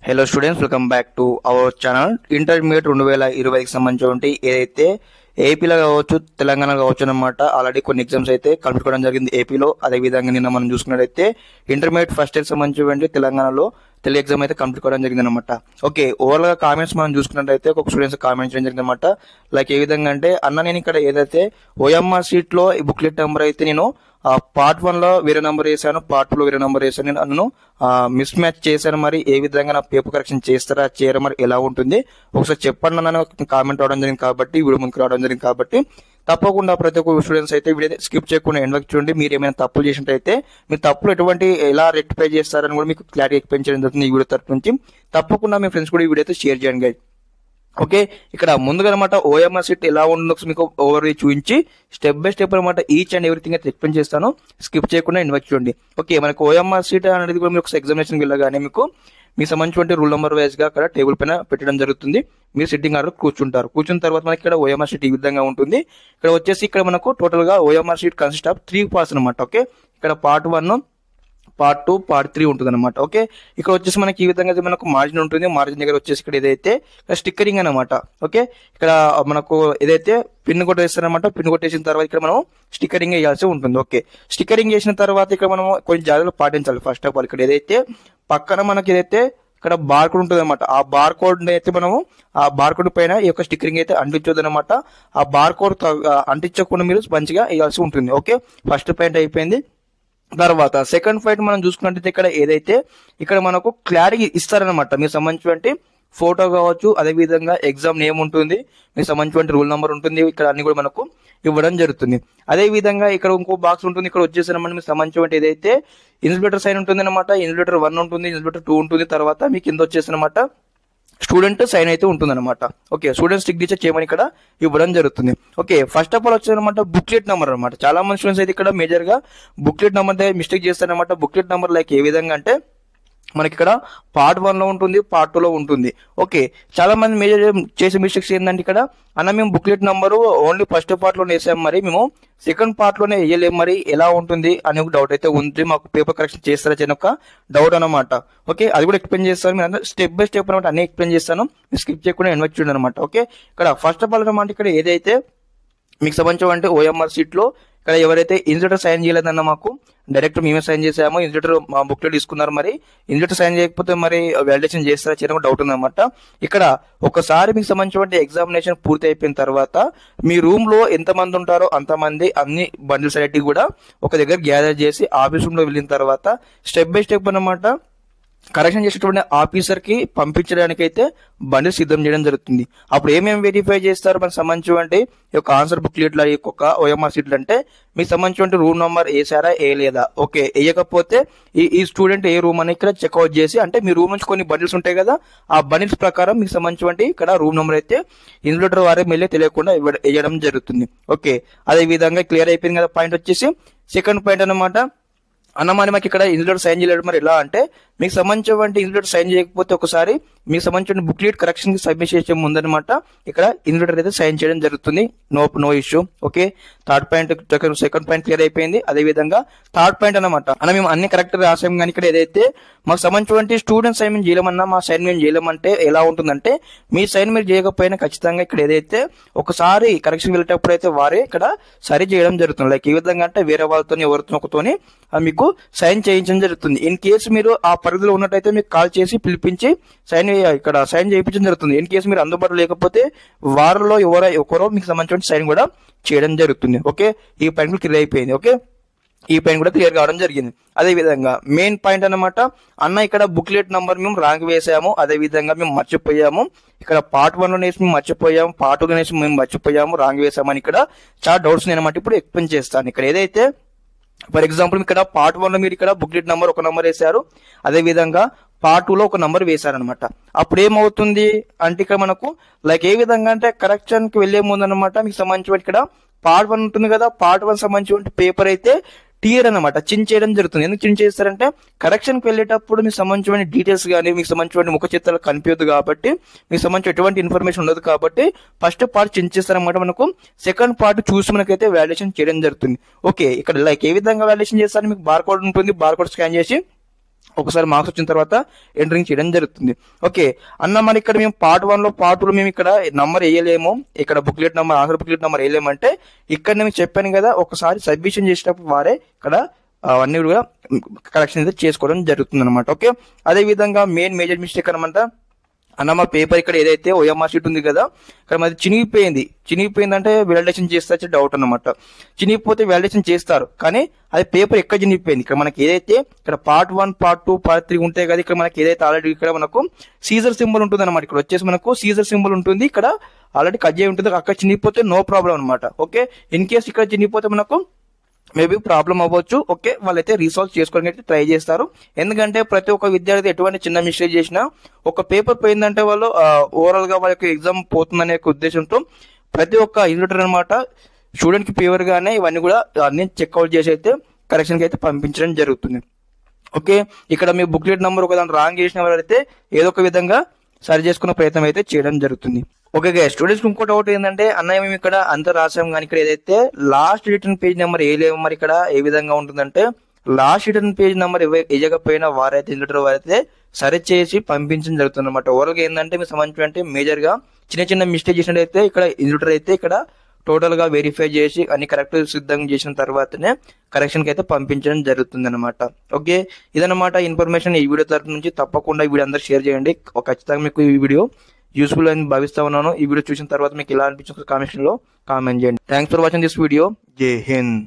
Hello students, welcome back to our channel. Intermediate 2020కి సంబంధించి ఏదైతే ఏపీలో కావచ్చు, తెలంగాణ కావచ్చు అన్నమాట. ఆల్రెడీ కొన్ని ఎగ్జామ్స్ అయితే కంప్లీట్ చేయడం జరిగింది ఏపీలో. అదేవిధంగా నిన్న మనం చూసుకున్నట్టయితే ఇంటర్మీడియట్ ఫస్ట్ ఇయర్ సంబంధించి తెలంగాణలో తెలుగు ఎగ్జామ్ అయితే కంప్లీట్ చేయడం జరిగింది అనమాట. ఓకే, ఓవరాల్ గా కామెంట్స్ మనం చూసుకున్నట్టయితే ఒక స్టూడెంట్స్ కామెంట్స్ చేయడం జరిగింది అనమాట. లైక్ ఏ విధంగా అంటే, అన్న నేను ఇక్కడ ఏదైతే ఓఎంఆర్ సీట్ లో ఈ బుక్లెట్ నెంబర్ అయితే నేను పార్ట్ 1 లో వేరే నెంబర్ వేసాను, పార్ట్ 2 లో వేరే నెంబర్ వేసాను. నేను మిస్ మ్యాచ్ చేశాను. మరి ఏ విధంగా నా పేపర్ కరెక్షన్ చేస్తారా చేయరా, మరి ఎలా ఉంటుంది ఒకసారి చెప్పండి అన్న కామెంట్ రావడం జరిగింది కాబట్టి, వీడియో ముందుకు రావడం జరిగింది కాబట్టి తప్పకుండా ప్రతి ఒక్క స్టూడెంట్స్ అయితే వీడియో స్కిప్ చేయకుండా ఎండ్ వరకు చూడండి. మీరు ఏమైనా తప్పులు చేసినట్టయితే మీ తప్పులు ఎటువంటి ఎలా రెక్టిఫై చేస్తారని కూడా మీకు క్లారిటీ ఎక్స్ప్లెయిన్ చేయడం జరుగుతుంది ఈ వీడియో తరఫు నుంచి. తప్పకుండా మీ ఫ్రెండ్స్ కూడా ఈ వీడియో అయితే షేర్ చేయండి గైస్. ఓకే, ఇక్కడ ముందుగా అనమాట ఓఎంఆర్ సీట్ ఎలా ఉంటుందో మీకు ఓవర్ చూపించి స్టెప్ బై స్టెప్ అనమాట ఈచ్ అండ్ ఎవ్రీథింగ్ అయితే ఎక్స్ప్లెయిన్ చేస్తాను. స్కిప్ చేయకుండా ఇన్వైట్ చూడండి. ఓకే, మనకు ఓఎంఆర్ సీట్ అనేది కూడా మీరు ఎగ్జామినేషన్ వెళ్ళగానే మీకు మీ సంబంధించిన రూల్ నెంబర్ వైజ్ గా అక్కడ టేబుల్ పైన పెట్టడం జరుగుతుంది. మీరు సిట్టింగ్ ఆర్డర్ కూర్చుంటారు. కూర్చున్న తర్వాత మనకి ఇక్కడ ఓఎంఆర్ సీట్ ఈ విధంగా ఉంటుంది. ఇక్కడ వచ్చేసి ఇక్కడ మనకు టోటల్ గా OMR seat consist of 3 parts అనమాట. ఓకే, ఇక్కడ పార్ట్ 1, పార్ట్ 2, పార్ట్ 3 ఉంటుంది అనమాట. ఓకే, ఇక్కడ వచ్చేసి మనకి ఈ విధంగా మనకు మార్జిన్ ఉంటుంది. మార్జిన్ దగ్గర వచ్చేసి ఇక్కడ ఏదైతే స్టిక్కరింగ్ అనమాట. ఓకే, ఇక్కడ మనకు ఏదైతే పిన్ కొట్టేస్తారనమాట. పిన్ కొట్టేసిన తర్వాత ఇక్కడ మనం స్టిక్కరింగ్ వేయాల్సి ఉంటుంది. ఓకే, స్టిక్కరింగ్ చేసిన తర్వాత ఇక్కడ మనం కొన్ని జాగ్రత్తలు పాటించాలి. ఫస్ట్ ఆఫ్ ఆల్ ఇక్కడ ఏదైతే పక్కన మనకి ఏదైతే ఇక్కడ బార్ కోడ్ ఉంటుంది అనమాట. ఆ బార్ కోడ్ అయితే మనము ఆ బార్ కోడ్ పైన ఈ యొక్క స్టిక్కరింగ్ అయితే అంటించొద్దు అనమాట. ఆ బార్ కోడ్ అంటించకుండా మీరు మంచిగా వేయాల్సి ఉంటుంది. ఓకే, ఫస్ట్ పాయింట్ అయిపోయింది. తర్వాత సెకండ్ పాయింట్ మనం చూసుకున్నట్టయితే ఇక్కడ ఏదైతే ఇక్కడ మనకు క్లారిటీ ఇస్తారనమాట. మీకు సంబంధించినటువంటి ఫోటో కావచ్చు, అదే విధంగా ఎగ్జామ్ నేమ్ ఉంటుంది, మీకు సంబంధించిన రూల్ నెంబర్ ఉంటుంది. ఇక్కడ అన్ని కూడా మనకు ఇవ్వడం జరుగుతుంది. అదే విధంగా ఇక్కడ ఇంకో బాక్స్ ఉంటుంది. ఇక్కడ వచ్చేసరికి మీకు సంబంధించిన ఏదైతే ఇన్స్పెక్టర్ సైన్ ఉంటుంది అనమాట. ఇన్స్పెక్టర్ 1 ఉంటుంది, ఇన్స్పెక్టర్ 2 ఉంటుంది. తర్వాత మీకు కింద వచ్చేసనమాట స్టూడెంట్ సైన్ అయితే ఉంటుంది అనమాట. ఓకే, స్టూడెంట్ సిగ్నేచర్ చేయమని ఇక్కడ ఇవ్వడం జరుగుతుంది. ఓకే, ఫస్ట్ ఆఫ్ ఆల్ వచ్చేదన్నమాట బుక్లెట్ నెంబర్ అనమాట. చాలా మంది స్టూడెంట్స్ అయితే ఇక్కడ మేజర్ గా బుక్లెట్ నెంబర్ దగ్గర మిస్టేక్ చేస్తారనమాట. బుక్లెట్ నెంబర్ లైక్ ఏ విధంగా అంటే మనకి ఇక్కడ పార్ట్ 1 లో ఉంటుంది, పార్ట్ 2 లో ఉంటుంది. ఓకే, చాలా మంది మేజర్ చేసే మిస్టేక్స్ ఏంటంటే ఇక్కడ అన్న మేము booklet number only first part లోనే వేసాం, మరి మేము సెకండ్ పార్ట్ లోనే వేయలేము, మరి ఎలా ఉంటుంది అనే ఒక డౌట్ అయితే ఉంది. మాకు పేపర్ కరెక్షన్ చేస్తారా చేయని ఒక డౌట్ అనమాట. ఓకే, అది కూడా ఎక్స్ప్లెయిన్ చేస్తాను. మీరు స్టెప్ బై స్టెప్ అనమాట అన్ని ఎక్స్ప్లెయిన్ చేస్తాను. స్కిప్ చేయకుండా ఇన్వైట్ చూడండి అనమాట. ఓకే, ఇక్కడ ఫస్ట్ ఆఫ్ ఆల్ అనమాట ఇక్కడ ఏదైతే మీకు సంబంధించిన ఓఎంఆర్ సీట్ లో ఇక్కడ ఎవరైతే ఇన్స్పెక్టర్ సైన్ చేయలేదన్న మాకు డైరెక్ట్ మేమే సైన్ చేసాము. ఇన్స్పెక్టర్ మా బుక్లెట్ తీసుకున్నారు, మరి ఇన్స్పెక్టర్ సైన్ చేయకపోతే మరి వాలిడేషన్ చేస్తారా చేయడం డౌట్ ఉందన్నమాట. ఇక్కడ ఒకసారి మీకు సంబంధించిన ఎగ్జామినేషన్ పూర్తి అయిపోయిన తర్వాత మీ రూమ్ లో ఎంత మంది ఉంటారో అంతమంది అన్ని బండిల్స్ అనేటివి కూడా ఒక దగ్గర గ్యాదర్ చేసి ఆఫీస్ రూమ్ లో వెళ్ళిన తర్వాత స్టెప్ బై స్టెప్ అన్నమాట కరెక్షన్ చేసేటువంటి ఆఫీసర్ కి పంపించడానికి అయితే బండి సిద్ధం చేయడం జరుగుతుంది. అప్పుడు ఏమేమి వెరిఫై చేస్తారు మనకు సంబంధించినటువంటి ఈ యొక్క ఆన్సర్ బుక్లెట్ ఈ యొక్క ఓఎంఆర్ సీట్లు అంటే మీకు సంబంధించిన రూమ్ నెంబర్ వేసారా వేయలేదా. ఓకే, వేయకపోతే ఈ స్టూడెంట్ ఏ రూమ్ అని ఇక్కడ చెక్అవుట్ చేసి, అంటే మీ రూమ్ నుంచి కొన్ని బండిల్స్ ఉంటాయి కదా, ఆ బండిల్స్ ప్రకారం మీకు సంబంధించిన ఇక్కడ రూమ్ నెంబర్ అయితే ఇన్స్పెక్టర్ వారే మళ్ళీ తెలియకుండా వేయడం జరుగుతుంది. ఓకే, అదే విధంగా క్లియర్ అయిపోయింది కదా. పాయింట్ వచ్చేసి సెకండ్ పాయింట్ అనమాట. అన్నమాని మాకు ఇక్కడ ఇన్స్పెక్టర్ సైన్ చేయలేదు, మరి ఎలా అంటే మీకు సంబంధించిన ఇన్స్పెక్టర్ సైన్ చేయకపోతే ఒకసారి మీకు సంబంధించిన బుక్లెట్ కరెక్షన్ కి సబ్మిట్ చేసే ముందనమాట ఇక్కడ ఇన్స్పెక్టర్ అయితే సైన్ చేయడం జరుగుతుంది. No issue. Okay, third point second point clear అయిపోయింది. అదే విధంగా థర్డ్ పాయింట్ అనమాట అన్న మేము అన్ని కరెక్ట్ రాసాం, కానీ ఇక్కడ ఏదైతే మాకు సంబంధించిన స్టూడెంట్ సైన్ మేము చేయలేమన్నా మా సైన్ మేము చేయలేమంటే ఎలా ఉంటుందంటే మీ సైన్ మీరు చేయకపోయినా ఖచ్చితంగా ఇక్కడ ఏదైతే ఒకసారి కరెక్షన్ వెళ్ళేటప్పుడు అయితే వారే ఇక్కడ సరి చేయడం జరుగుతుంది. లైక్ ఏ విధంగా అంటే వేరే వాళ్ళతో ఎవరితో ఒకతోని మీకు సైన్ చేయించడం జరుగుతుంది. ఇన్ కేసు మీరు ఆ పరిధిలో ఉన్నట్టయితే మీకు కాల్ చేసి పిలిపించి సైన్ ఇక్కడ సైన్ చేయించడం జరుగుతుంది. ఇన్ కేసు మీరు అందుబాటులో లేకపోతే వారిలో ఒకరో మీకు సంబంధించిన సైన్ కూడా చేయడం జరుగుతుంది. ఓకే, ఈ పాయింట్ క్లియర్ అయిపోయింది. ఓకే, ఈ పాయింట్ కూడా క్లియర్ కావడం జరిగింది. అదే విధంగా మెయిన్ పాయింట్ అనమాట అన్న ఇక్కడ బుక్లెట్ నంబర్ మేము రాంగ్ వేసాము, అదే విధంగా మేము మర్చిపోయాము. ఇక్కడ పార్ట్ 1 లో వేసి మేము మర్చిపోయాము, పార్ట్ 2 లో వేసి మేము మర్చిపోయాము, రాంగ్ వేసామని ఇక్కడ చాలా డౌట్స్ అనమాట. ఇప్పుడు ఎక్స్ప్లెయిన్ చేస్తాను. ఇక్కడ ఏదైతే ఫర్ ఎగ్జాంపుల్ ఇక్కడ పార్ట్ 1 లో మీరు ఇక్కడ బుక్లెట్ నంబర్ ఒక నంబర్ వేశారు, అదే విధంగా పార్ట్ 2 లో ఒక నంబర్ వేశారనమాట. అప్పుడు ఏమవుతుంది అంటే ఇక్కడ మనకు లైక్ ఏ విధంగా అంటే కరెక్షన్ కి వెళ్లే ముందు అనమాట మీకు సంబంధించిన ఇక్కడ పార్ట్ 1 ఉంటుంది కదా, పార్ట్ 1 సంబంధించిన పేపర్ అయితే టియర్ అనమాట చిన్ చేయడం జరుగుతుంది. ఎందుకు చిన్ చేస్తారంటే కరెక్షన్ కి వెళ్ళేటప్పుడు మీకు సంబంధించిన డీటెయిల్స్ కానీ మీకు సంబంధించిన ముఖ చిత్రాలు కనిపించదు కాబట్టి, మీకు సంబంధించిన ఎటువంటి ఇన్ఫర్మేషన్ ఉండదు కాబట్టి ఫస్ట్ పార్ట్ చిన్ చేస్తారనమాట. మనకు సెకండ్ పార్ట్ చూసి మనకైతే వాల్యుయేషన్ చేయడం జరుగుతుంది. ఓకే, ఇక్కడ లైక్ ఏ విధంగా వాల్యుయేషన్ చేస్తారు, మీకు బార్ కోడ్ ఉంటుంది, బార్ కోడ్ స్కాన్ చేసి ఒకసారి మార్క్స్ వచ్చిన తర్వాత ఎంటరింగ్ చేయడం జరుగుతుంది. ఓకే అన్న, మరి ఇక్కడ మేము పార్ట్ 1 లో పార్ట్ 2 లో మేము ఇక్కడ నంబర్ వేయలేము, ఇక్కడ booklet number answer booklet number వేయలేమంటే ఇక్కడ నేను చెప్పాను కదా, ఒకసారి సబ్మిషన్ చేసేటప్పుడు వారే ఇక్కడ అవన్నీ కూడా కరెక్షన్ అయితే చేసుకోవడం జరుగుతుంది అనమాట. ఓకే అదే విధంగా మెయిన్ మేజర్ మిస్టేక్ అనమాట, అన్న మా పేపర్ ఇక్కడ ఏదైతే ఓఎంఆర్ షీట్ ఉంది కదా, ఇక్కడ మాది చినిగిపోయింది అంటే వ్యాలిడేషన్ చేస్తే డౌట్ అనమాట. చినిగిపోతే వ్యాలిడేషన్ చేస్తారు, కానీ అది పేపర్ ఎక్కడ చినిగిపోయింది, ఇక్కడ మనకి ఏదైతే ఇక్కడ పార్ట్ 1 పార్ట్ 2 పార్ట్ 3 ఉంటాయి కదా, ఇక్కడ మనకి ఏదైతే ఆల్రెడీ ఇక్కడ మనకు సీజర్ సింబల్ ఉంటుంది అనమాట. ఇక్కడ వచ్చేసి మనకు సీజర్ సింబల్ ఉంటుంది, ఇక్కడ ఆల్రెడీ కట్ చేయి ఉంటుంది, అక్కడ చినిగిపోతే నో ప్రాబ్లం అనమాట. ఓకే ఇన్ కేస్ ఇక్కడ చినిగిపోతే మనకు మేబీ ప్రాబ్లం అవ్వచ్చు. ఓకే వాళ్ళైతే రీసాల్వ్ చేసుకోవడానికి అయితే ట్రై చేస్తారు, ఎందుకంటే ప్రతి ఒక్క విద్యార్థి ఎటువంటి చిన్న మిస్టేక్ చేసినా ఒక పేపర్ పోయిందంటే వాళ్ళు ఓవరాల్ గా వాళ్ళ యొక్క ఎగ్జామ్ పోతుందనే ఉద్దేశంతో ప్రతి ఒక్క ఇన్విటర్ అనమాట స్టూడెంట్ కి ఫేవర్ గానే ఇవన్నీ కూడా అన్ని చెక్అవుట్ చేసి అయితే కరెక్షన్ కి అయితే పంపించడం జరుగుతుంది. ఓకే ఇక్కడ మీ బుక్లెట్ నెంబర్ ఒక దాంట్లో రాంగ్ చేసిన వాళ్ళైతే ఏదో ఒక విధంగా సరి చేసుకునే ప్రయత్నం అయితే చేయడం జరుగుతుంది. ఓకే గైస్, స్టూడెంట్స్ ఇంకోటి ఒకటి ఏంటంటే, అన్నయ్య మేము ఇక్కడ అంత రాసాం కానీ ఇక్కడ ఏదైతే లాస్ట్ రిటర్న్ పేజ్ నెంబర్ వేయలేము, మరి ఇక్కడ ఏ విధంగా ఉంటుందంటే లాస్ట్ రిటర్న్ పేజ్ నెంబర్ వేయకపోయినా వారైతే ఇన్విటర్ వారైతే సరి చేసి పంపించడం జరుగుతుంది అనమాట. ఓవరాల్ గా ఏంటంటే మీకు సంబంధించి అంటే మేజర్ గా చిన్న మిస్టేక్ చేసినట్టయితే ఇక్కడ ఇన్విటర్ అయితే ఇక్కడ టోటల్ గా వెరిఫై చేసి అన్ని కరెక్ట్ సిద్ధంగా చేసిన తర్వాతనే కరెక్షన్ కి అయితే పంపించడం జరుగుతుంది అనమాట. ఓకే ఇదన్నమాట ఇన్ఫర్మేషన్. ఈ వీడియో తరఫు నుంచి తప్పకుండా ఈ వీడియో అందరూ షేర్ చేయండి. ఖచ్చితంగా మీకు ఈ వీడియో యూస్ఫుల్ అని భావిస్తా ఉన్నాను. ఈ వీడియో చూసిన తర్వాత మీకు ఎలా అనిపించింది కామెంట్ లో కామెంట్ చేయండి. Thanks for watching this video. జై హింద్.